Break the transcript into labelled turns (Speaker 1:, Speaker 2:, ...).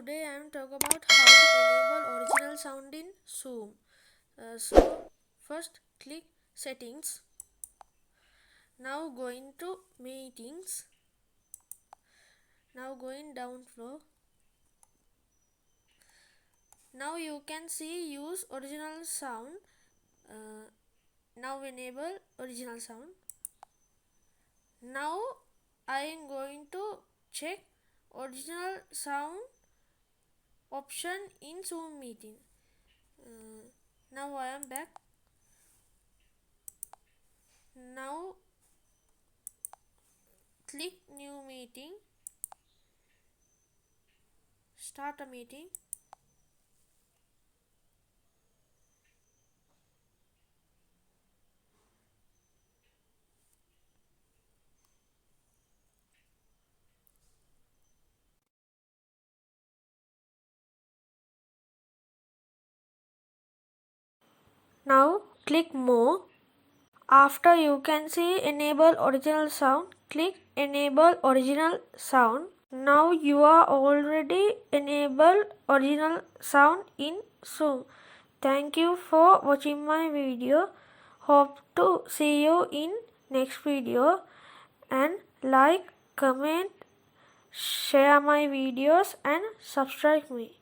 Speaker 1: today I am talking about how to enable original sound in Zoom. So first click settings. Now go into meetings. Now going down flow. Now you can see use original sound. Now enable original sound. Now I am going to check original sound option in Zoom meeting. Now I am back. Now click new meeting, start a meeting. Now click more. After you can see enable original sound, click enable original sound. Now you are already enabled original sound in Zoom. Thank you for watching my video. Hope to see you in next video, and like, comment, share my videos and subscribe me.